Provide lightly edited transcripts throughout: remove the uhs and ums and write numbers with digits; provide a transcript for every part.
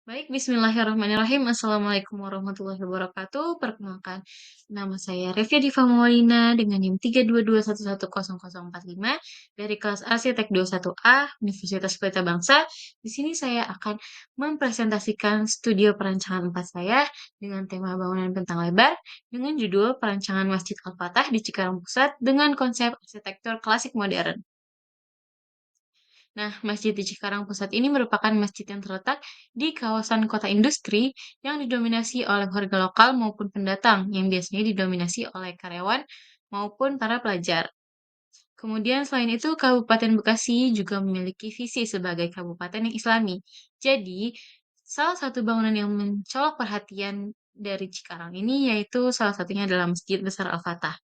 Baik, bismillahirrahmanirrahim. Assalamualaikum warahmatullahi wabarakatuh. Perkenalkan, nama saya Revia Diva Maulina dengan NIM 322110045 dari kelas Arsitek 21A Universitas Pelita Bangsa. Di sini saya akan mempresentasikan studio perancangan 4 saya dengan tema bangunan bentang lebar dengan judul Perancangan Masjid Al-Fatah di Cikarang Pusat dengan konsep arsitektur klasik modern. Nah, Masjid di Cikarang Pusat ini merupakan masjid yang terletak di kawasan kota industri yang didominasi oleh warga lokal maupun pendatang, yang biasanya didominasi oleh karyawan maupun para pelajar. Kemudian selain itu, Kabupaten Bekasi juga memiliki visi sebagai kabupaten yang islami. Jadi, salah satu bangunan yang mencolok perhatian dari Cikarang ini yaitu salah satunya adalah Masjid Besar Al-Fatah.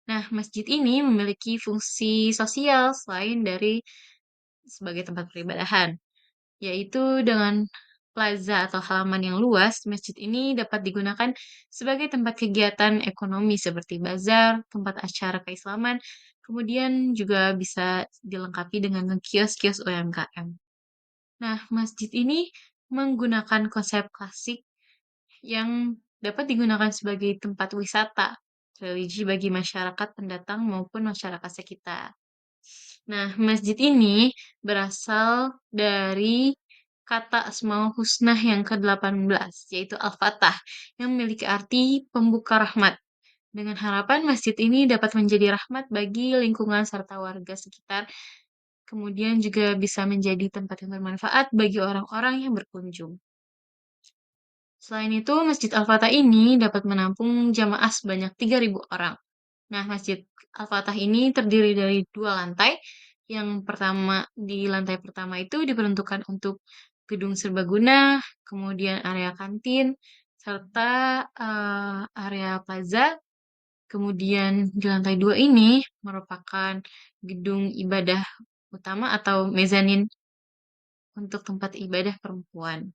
Nah, masjid ini memiliki fungsi sosial selain dari sebagai tempat peribadahan, yaitu dengan plaza atau halaman yang luas, masjid ini dapat digunakan sebagai tempat kegiatan ekonomi seperti bazar, tempat acara keislaman, kemudian juga bisa dilengkapi dengan kios-kios UMKM. Nah, masjid ini menggunakan konsep klasik yang dapat digunakan sebagai tempat wisata religi bagi masyarakat pendatang maupun masyarakat sekitar. Nah, masjid ini berasal dari kata Asmaul Husna yang ke-18, yaitu Al-Fatah, yang memiliki arti pembuka rahmat. Dengan harapan masjid ini dapat menjadi rahmat bagi lingkungan serta warga sekitar, kemudian juga bisa menjadi tempat yang bermanfaat bagi orang-orang yang berkunjung. Selain itu, Masjid Al-Fatah ini dapat menampung jamaah sebanyak 3.000 orang. Nah, Masjid Al-Fatah ini terdiri dari dua lantai. Yang pertama, di lantai pertama itu diperuntukkan untuk gedung serbaguna, kemudian area kantin, serta area plaza. Kemudian di lantai dua ini merupakan gedung ibadah utama atau mezanin untuk tempat ibadah perempuan.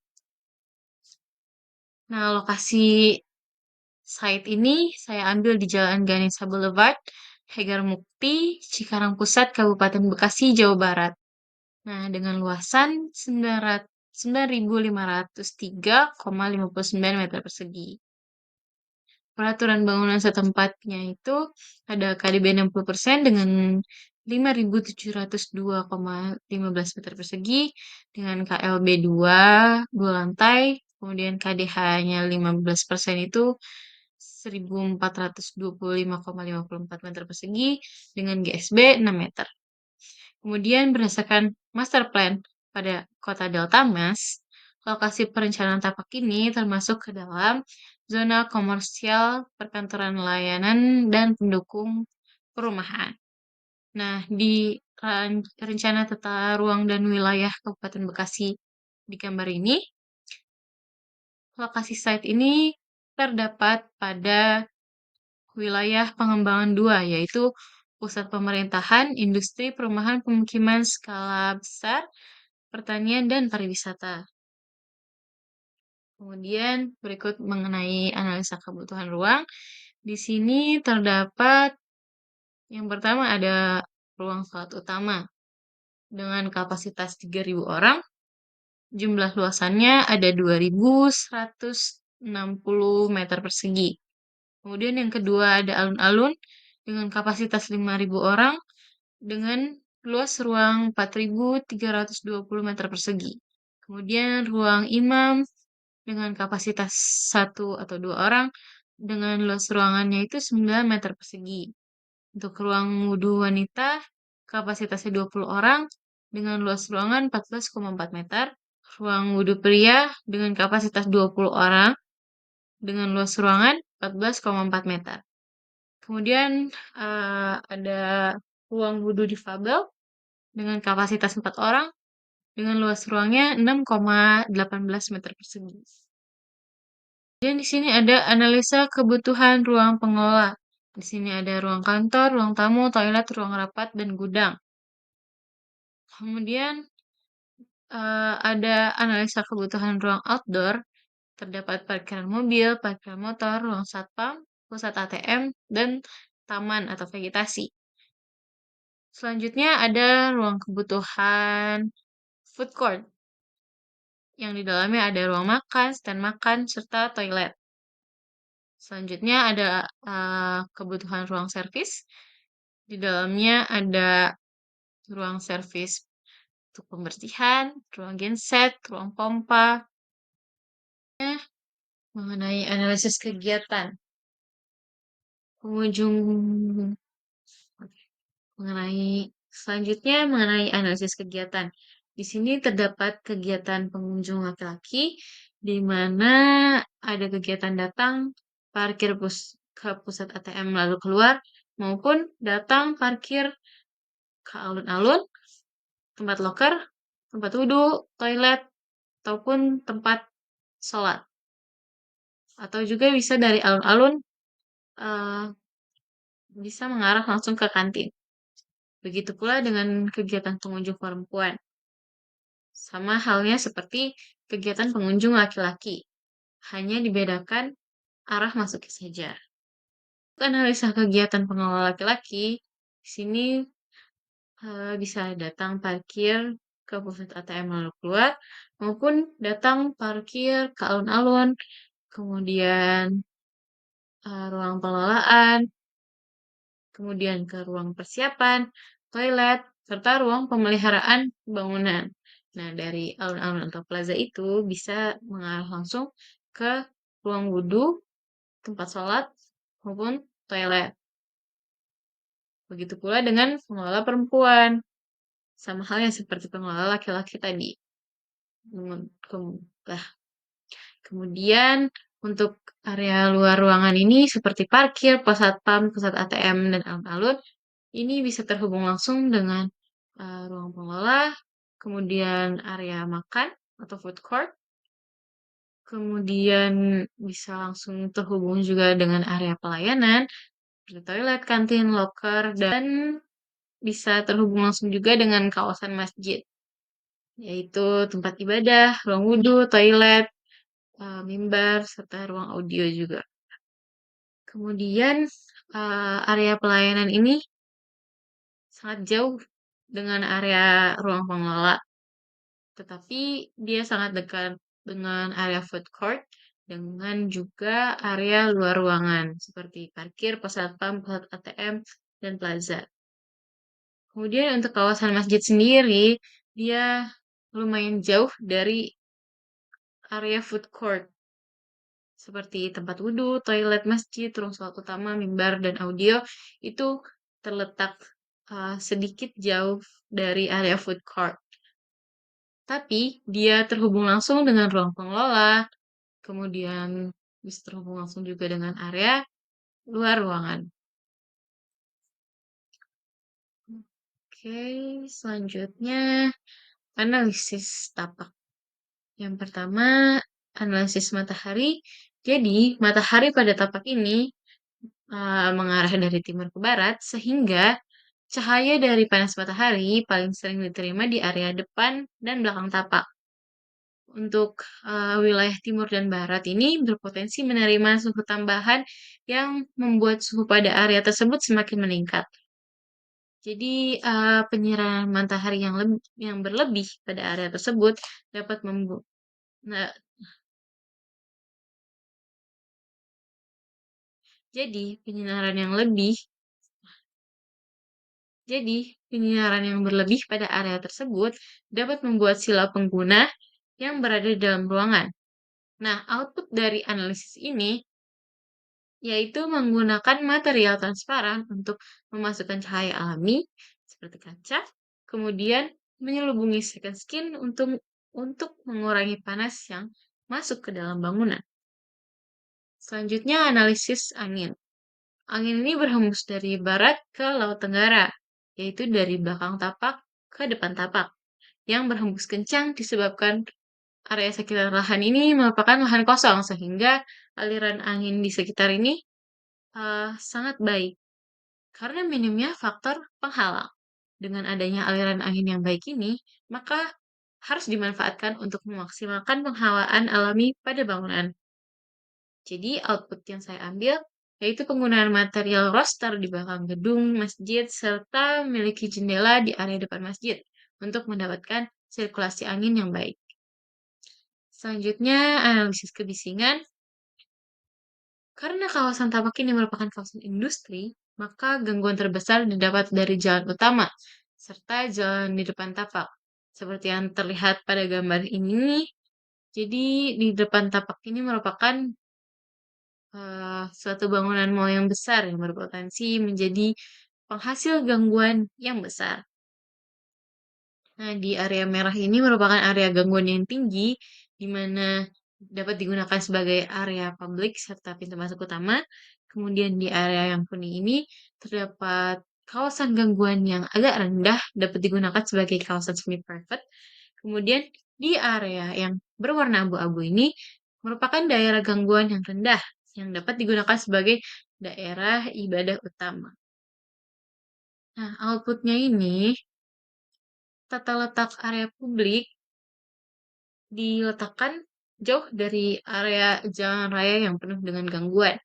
Nah, lokasi site ini saya ambil di Jalan Ganesha Boulevard, Hegar Mukti, Cikarang Pusat, Kabupaten Bekasi, Jawa Barat. Nah, dengan luasan 9.503,59 meter persegi. Peraturan bangunan setempatnya itu ada KDB 60% dengan 5.702,15 meter persegi dengan KLB 2 lantai, kemudian KDH-nya 15% itu 1.425,54 meter persegi dengan GSB 6 meter. Kemudian berdasarkan master plan pada Kota Delta Mas, lokasi perencanaan tapak ini termasuk ke dalam zona komersial, perkantoran layanan, dan pendukung perumahan. Nah, di rencana tata ruang dan wilayah Kabupaten Bekasi di gambar ini, lokasi site ini terdapat pada wilayah pengembangan 2, yaitu pusat pemerintahan, industri, perumahan, pemukiman skala besar, pertanian, dan pariwisata. Kemudian berikut mengenai analisa kebutuhan ruang. Di sini terdapat yang pertama ada ruang sholat utama dengan kapasitas 3.000 orang. Jumlah luasannya ada 2.160 meter persegi. Kemudian yang kedua ada alun-alun dengan kapasitas 5.000 orang dengan luas ruang 4.320 meter persegi. Kemudian ruang imam dengan kapasitas 1 atau 2 orang dengan luas ruangannya itu 9 meter persegi. Untuk ruang wudhu wanita kapasitasnya 20 orang dengan luas ruangan 14,4 meter. Ruang wudhu pria dengan kapasitas 20 orang dengan luas ruangan 14,4 meter. Kemudian ada ruang wudhu difabel dengan kapasitas 4 orang dengan luas ruangnya 6,18 meter persegi. Dan di sini ada analisa kebutuhan ruang pengelola. Di sini ada ruang kantor, ruang tamu, toilet, ruang rapat, dan gudang. Kemudian ada analisa kebutuhan ruang outdoor. Terdapat parkiran mobil, parkiran motor, ruang satpam, pusat ATM, dan taman atau vegetasi. Selanjutnya ada ruang kebutuhan food court. yang di dalamnya ada ruang makan, stand makan, serta toilet. Selanjutnya ada kebutuhan ruang servis. Di dalamnya ada ruang servis untuk pembersihan, ruang genset, ruang pompa. Mengenai analisis kegiatan pengunjung mengenai analisis kegiatan. Di sini terdapat kegiatan pengunjung laki-laki, di mana ada kegiatan datang, parkir ke pusat ATM lalu keluar, maupun datang parkir ke alun-alun, tempat loker, tempat wudhu, toilet, ataupun tempat sholat. Atau juga bisa dari alun-alun, eh, bisa mengarah langsung ke kantin. Begitu pula dengan kegiatan pengunjung perempuan. Sama halnya seperti kegiatan pengunjung laki-laki. Hanya dibedakan arah masuknya saja. Untuk analisa kegiatan pengelola laki-laki, di sini bisa datang parkir ke pusat ATM lalu keluar, maupun datang parkir ke alun-alun, kemudian ruang pengelolaan, kemudian ke ruang persiapan, toilet, serta ruang pemeliharaan bangunan. Nah, dari alun-alun atau plaza itu bisa mengarah langsung ke ruang wudhu, tempat sholat, maupun toilet. Begitu pula dengan pengelola perempuan. Sama halnya seperti pengelola laki-laki tadi. Nah, kemudian untuk area luar ruangan ini seperti parkir, pos satpam, pusat ATM, dan alun-alun ini bisa terhubung langsung dengan ruang pengelola, kemudian area makan atau food court, kemudian bisa langsung terhubung juga dengan area pelayanan, seperti toilet, kantin, loker, dan bisa terhubung langsung juga dengan kawasan masjid, yaitu tempat ibadah, ruang wudhu, toilet, mimbar, serta ruang audio juga. Kemudian area pelayanan ini sangat jauh dengan area ruang pengelola, tetapi dia sangat dekat dengan area food court dengan juga area luar ruangan seperti parkir, pos satpam, pusat ATM, dan plaza. Kemudian untuk kawasan masjid sendiri, dia lumayan jauh dari area food court seperti tempat wudhu, toilet masjid, ruang sholat utama, mimbar, dan audio itu terletak sedikit jauh dari area food court. Tapi dia terhubung langsung dengan ruang pengelola, kemudian bisa terhubung langsung juga dengan area luar ruangan. Oke, selanjutnya analisis tapak. Yang pertama, analisis matahari. Jadi, matahari pada tapak ini mengarah dari timur ke barat, sehingga cahaya dari panas matahari paling sering diterima di area depan dan belakang tapak. Untuk wilayah timur dan barat ini berpotensi menerima suhu tambahan yang membuat suhu pada area tersebut semakin meningkat. Jadi penyerahan matahari yang berlebih pada area tersebut dapat membuat nah, jadi penyinaran yang lebih jadi penyinaran yang berlebih pada area tersebut dapat membuat silau pengguna yang berada di dalam ruangan. Nah, output dari analisis ini yaitu menggunakan material transparan untuk memasukkan cahaya alami seperti kaca, kemudian menyelubungi second skin untuk mengurangi panas yang masuk ke dalam bangunan. Selanjutnya analisis angin. Angin ini berhembus dari barat ke laut tenggara, yaitu dari belakang tapak ke depan tapak. Yang berhembus kencang disebabkan area sekitar lahan ini merupakan lahan kosong, sehingga aliran angin di sekitar ini sangat baik karena minimnya faktor penghalang. Dengan adanya aliran angin yang baik ini, maka harus dimanfaatkan untuk memaksimalkan penghawaan alami pada bangunan. Jadi output yang saya ambil yaitu penggunaan material roster di belakang gedung masjid serta memiliki jendela di area depan masjid untuk mendapatkan sirkulasi angin yang baik. Selanjutnya, analisis kebisingan. Karena kawasan tapak ini merupakan kawasan industri, maka gangguan terbesar didapat dari jalan utama, serta jalan di depan tapak. Seperti yang terlihat pada gambar ini, jadi di depan tapak ini merupakan suatu bangunan mal yang besar yang berpotensi menjadi penghasil gangguan yang besar. Nah, di area merah ini merupakan area gangguan yang tinggi, di mana dapat digunakan sebagai area publik serta pintu masuk utama. Kemudian di area yang kuning ini terdapat kawasan gangguan yang agak rendah dapat digunakan sebagai kawasan semi private. Kemudian di area yang berwarna abu-abu ini merupakan daerah gangguan yang rendah yang dapat digunakan sebagai daerah ibadah utama. Nah, outputnya ini tata letak area publik diletakkan jauh dari area jalan raya yang penuh dengan gangguan.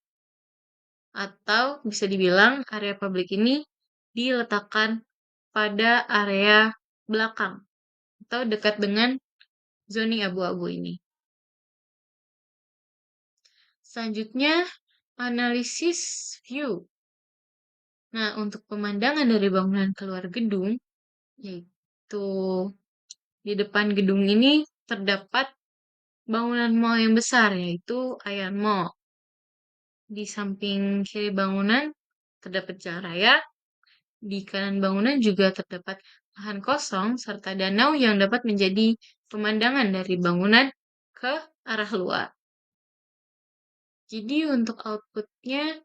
Atau bisa dibilang area publik ini diletakkan pada area belakang atau dekat dengan zoning abu-abu ini. Selanjutnya, analisis view. Nah, untuk pemandangan dari bangunan keluar gedung, yaitu di depan gedung ini terdapat bangunan mall yang besar, yaitu Ayan Mall. Di samping kiri bangunan terdapat jalan raya, di kanan bangunan juga terdapat lahan kosong serta danau yang dapat menjadi pemandangan dari bangunan ke arah luar. Jadi untuk outputnya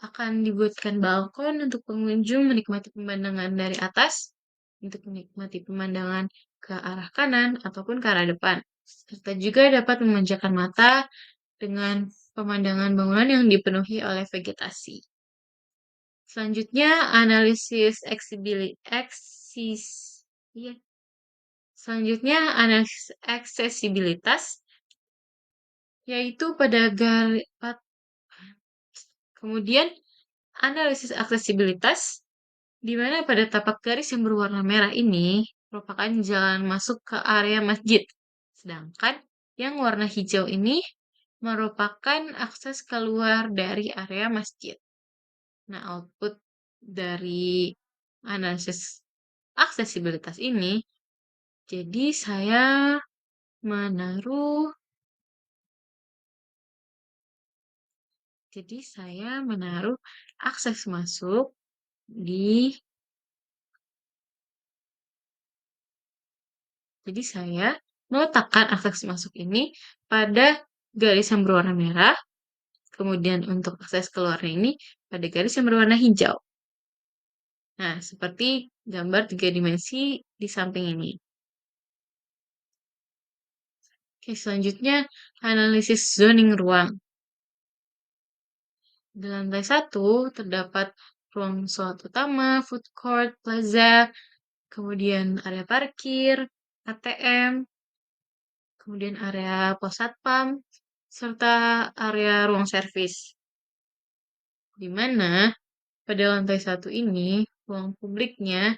akan dibuatkan balkon untuk pengunjung menikmati pemandangan dari atas, untuk menikmati pemandangan ke arah kanan ataupun ke arah depan. Serta juga dapat memanjakan mata dengan pemandangan bangunan yang dipenuhi oleh vegetasi. Selanjutnya, analisis iya. Selanjutnya, analisis aksesibilitas, yaitu pada kemudian analisis aksesibilitas, di mana pada tapak garis yang berwarna merah ini merupakan jalan masuk ke area masjid. Sedangkan yang warna hijau ini merupakan akses keluar dari area masjid. Nah, output dari analisis aksesibilitas ini, jadi menaruh, saya menaruh akses masuk di, jadi saya meletakkan akses masuk ini pada garis yang berwarna merah, kemudian untuk akses keluarnya ini pada garis yang berwarna hijau. Nah, seperti gambar 3 dimensi di samping ini. Oke, selanjutnya analisis zoning ruang. Di lantai 1 terdapat ruang sholat utama, food court, plaza, kemudian area parkir, ATM, kemudian area pos satpam, serta area ruang servis. Di mana pada lantai 1 ini, ruang publiknya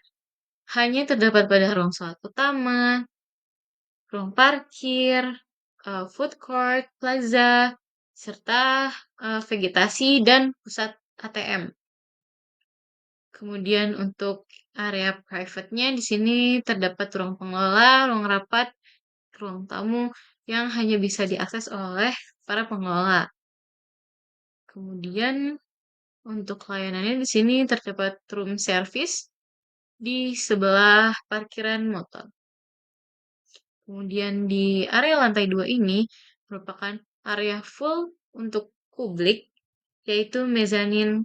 hanya terdapat pada ruang sholat utama, ruang parkir, food court, plaza, serta vegetasi dan pusat ATM. Kemudian untuk area private-nya di sini terdapat ruang pengelola, ruang rapat, ruang tamu yang hanya bisa diakses oleh para pengelola. Kemudian untuk layanannya di sini terdapat room service di sebelah parkiran motor. Kemudian di area lantai 2 ini merupakan area full untuk publik, yaitu mezanin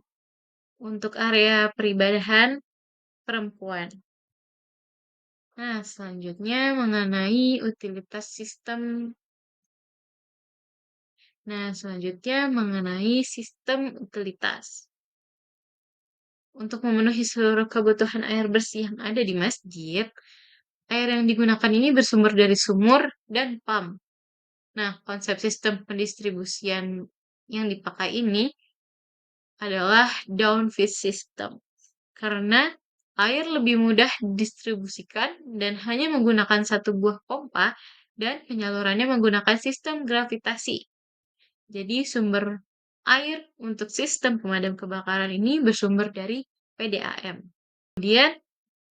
untuk area peribadahan perempuan. Nah, selanjutnya mengenai utilitas sistem. Nah, selanjutnya mengenai sistem utilitas. Untuk memenuhi seluruh kebutuhan air bersih yang ada di masjid, air yang digunakan ini bersumber dari sumur dan pump. Nah, konsep sistem pendistribusian yang dipakai ini adalah downfeed system. Karena air lebih mudah didistribusikan dan hanya menggunakan satu buah pompa dan penyalurannya menggunakan sistem gravitasi. Jadi sumber air untuk sistem pemadam kebakaran ini bersumber dari PDAM. Kemudian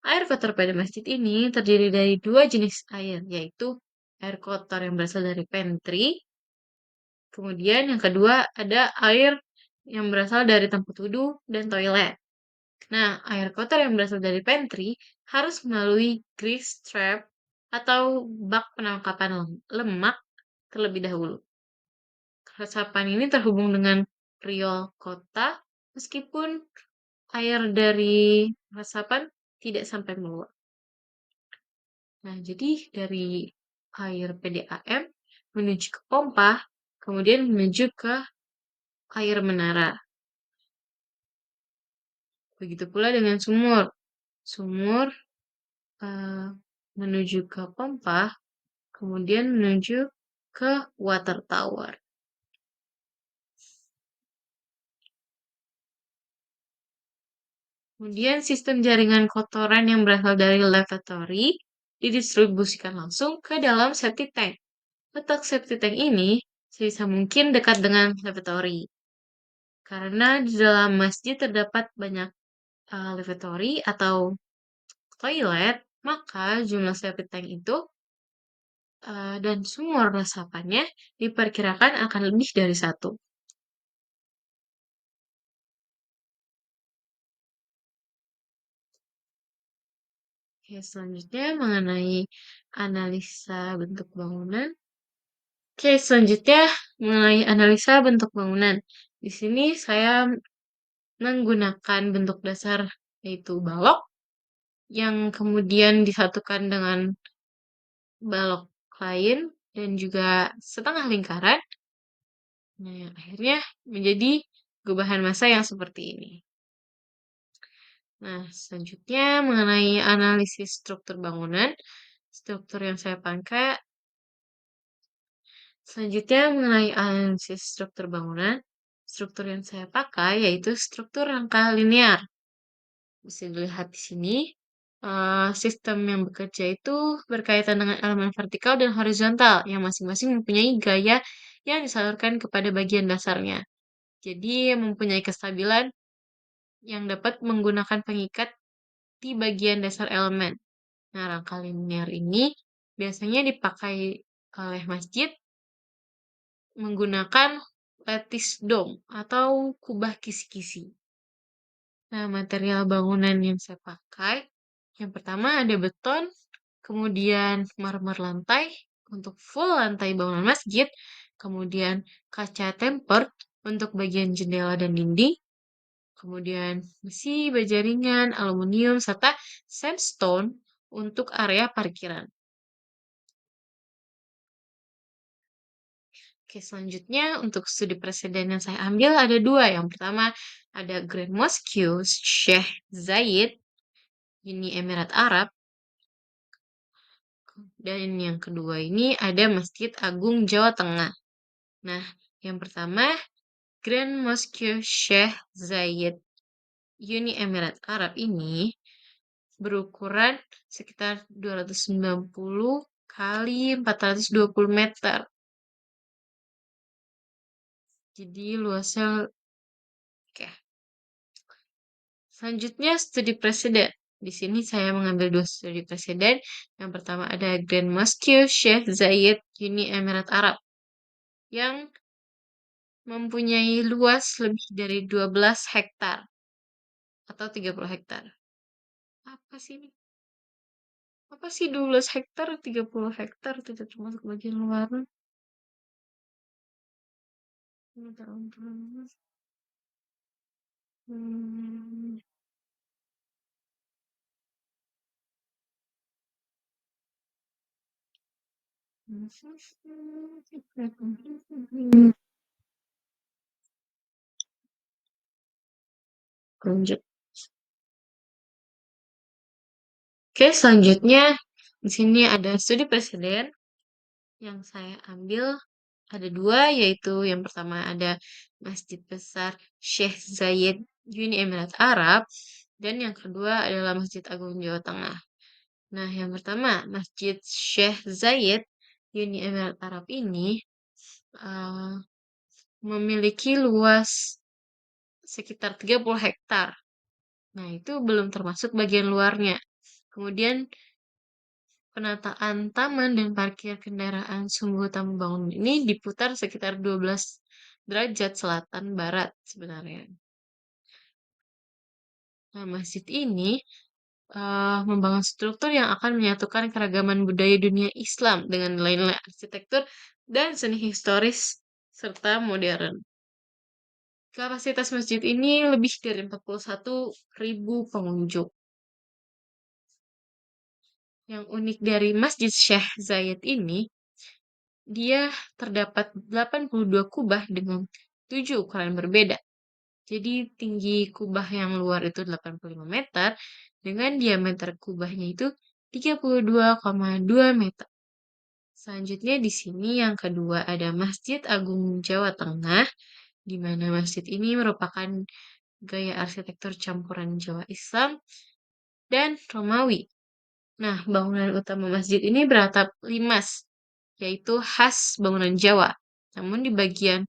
air kotor pada masjid ini terdiri dari dua jenis air, yaitu air kotor yang berasal dari pantry. Kemudian yang kedua ada air yang berasal dari tempat wudhu dan toilet. Nah, air kotor yang berasal dari pantry harus melalui grease trap atau bak penangkapan lemak terlebih dahulu. Resapan ini terhubung dengan priol kota, meskipun air dari resapan tidak sampai meluap. Nah, jadi dari air PDAM menuju ke pompa, kemudian menuju ke air menara. Begitu pula dengan sumur. Sumur eh, menuju ke pompa, kemudian menuju ke water tower. Kemudian sistem jaringan kotoran yang berasal dari lavatory didistribusikan langsung ke dalam septic tank. Letak septic tank ini sebisa mungkin dekat dengan lavatory. Karena di dalam masjid terdapat banyak lavatory atau toilet, maka jumlah septic tank itu dan sumur resapannya diperkirakan akan lebih dari satu. Oke, selanjutnya mengenai analisa bentuk bangunan. Oke, selanjutnya mengenai analisa bentuk bangunan. Di sini saya menggunakan bentuk dasar yaitu balok yang kemudian disatukan dengan balok lain dan juga setengah lingkaran. Nah, akhirnya menjadi gubahan massa yang seperti ini. Nah, selanjutnya mengenai analisis struktur bangunan, struktur yang saya pakai. Selanjutnya mengenai analisis struktur bangunan, struktur yang saya pakai yaitu struktur rangka linear. Bisa dilihat di sini, sistem yang bekerja itu berkaitan dengan elemen vertikal dan horizontal yang masing-masing mempunyai gaya yang disalurkan kepada bagian dasarnya. Jadi mempunyai kestabilan yang dapat menggunakan pengikat di bagian dasar elemen. Nah, rangka linear ini biasanya dipakai oleh masjid menggunakan lattice dome atau kubah kisi-kisi. Nah, material bangunan yang saya pakai, yang pertama ada beton, kemudian marmer lantai untuk full lantai bangunan masjid, kemudian kaca tempered untuk bagian jendela dan dinding, kemudian besi, baja ringan, aluminium, serta sandstone untuk area parkiran. Oke, selanjutnya untuk studi presiden yang saya ambil ada dua. Yang pertama ada Grand Mosque Sheikh Zayed, Uni Emirat Arab. Dan yang kedua ini ada Masjid Agung Jawa Tengah. Nah, yang pertama Grand Mosque Sheikh Zayed, Uni Emirat Arab ini berukuran sekitar 290 kali 420 meter. Jadi luasnya, oke. Selanjutnya studi presiden. Di sini saya mengambil dua studi presiden. Yang pertama ada Grand Mosque Sheikh Zayed Uni Emirat Arab yang mempunyai luas lebih dari 12 hektar atau 30 hektar. Apa sih ini? Apa sih 12 hektar, 30 hektar tidak termasuk bagian luar? Hmm. Lanjut. Oke, selanjutnya di sini ada studi presiden yang saya ambil ada dua, yaitu yang pertama ada Masjid Besar Sheikh Zayed Uni Emirat Arab dan yang kedua adalah Masjid Agung Jawa Tengah. Nah, yang pertama Masjid Sheikh Zayed Uni Emirat Arab ini eee, memiliki luas sekitar 30 hektar. Nah, itu belum termasuk bagian luarnya. Kemudian penataan taman dan parkir kendaraan sumbu utama bangunan ini diputar sekitar 12 derajat selatan barat sebenarnya. Nah, masjid ini membangun struktur yang akan menyatukan keragaman budaya dunia Islam dengan nilai-nilai arsitektur dan seni historis serta modern. Kapasitas masjid ini lebih dari 41.000 pengunjung. Yang unik dari Masjid Syekh Zayed ini, dia terdapat 82 kubah dengan 7 ukuran berbeda. Jadi tinggi kubah yang luar itu 85 meter, dengan diameter kubahnya itu 32,2 meter. Selanjutnya di sini yang kedua ada Masjid Agung Jawa Tengah, di mana masjid ini merupakan gaya arsitektur campuran Jawa Islam dan Romawi. Nah, bangunan utama masjid ini beratap limas, yaitu khas bangunan Jawa. Namun di bagian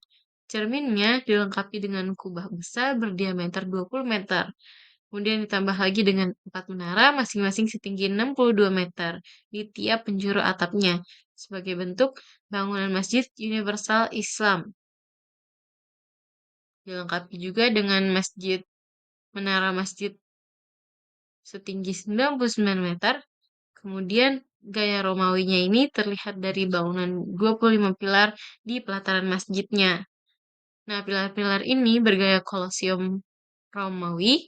cerminnya dilengkapi dengan kubah besar berdiameter 20 meter. Kemudian ditambah lagi dengan 4 menara masing-masing setinggi 62 meter di tiap penjuru atapnya sebagai bentuk bangunan masjid universal Islam. Dilengkapi juga dengan menara masjid setinggi 99 meter. Kemudian gaya Romawinya ini terlihat dari bangunan 25 pilar di pelataran masjidnya. Nah, pilar-pilar ini bergaya kolosium Romawi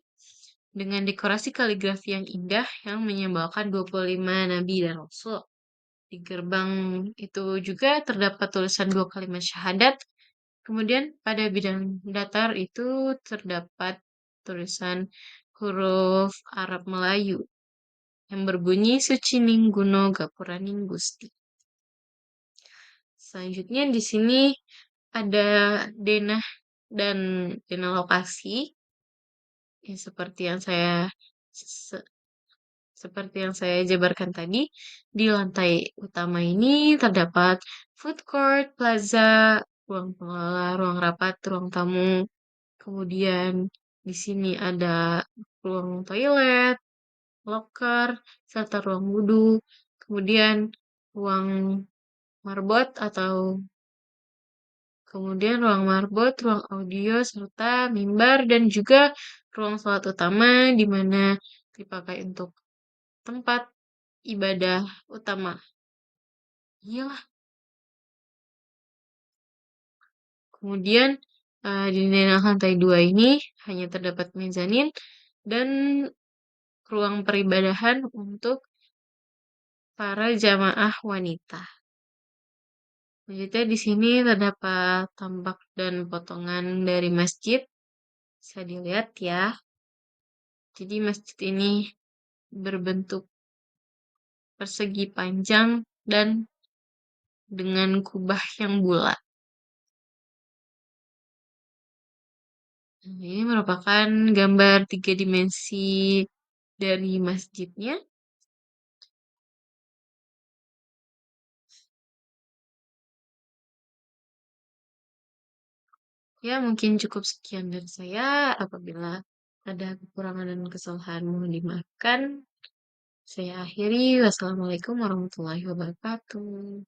dengan dekorasi kaligrafi yang indah yang menyimbolkan 25 nabi dan rasul. Di gerbang itu juga terdapat tulisan 2 kalimat syahadat. Kemudian pada bidang datar itu terdapat tulisan huruf Arab Melayu yang berbunyi Sucining Guno Gapuraning Gusti. Selanjutnya di sini ada denah dan denah lokasi ya, se- seperti yang saya jabarkan tadi. Di lantai utama ini terdapat food court, plaza, ruang pengelola, ruang rapat, ruang tamu. Kemudian di sini ada ruang toilet, loker, serta ruang wudhu. Kemudian ruang marbot atau kemudian ruang marbot, ruang audio, serta mimbar dan juga ruang sholat utama di mana dipakai untuk tempat ibadah utama. Iyalah. Kemudian di lantai 2 ini hanya terdapat mezanin dan ruang peribadahan untuk para jamaah wanita. Selanjutnya di sini terdapat tampak dan potongan dari masjid. Bisa dilihat ya. Jadi masjid ini berbentuk persegi panjang dan dengan kubah yang bulat. Nah, ini merupakan gambar 3 dimensi dari masjidnya. Ya, mungkin cukup sekian dari saya. Apabila ada kekurangan dan kesalahan mohon dimaafkan. Saya akhiri. Wassalamualaikum warahmatullahi wabarakatuh.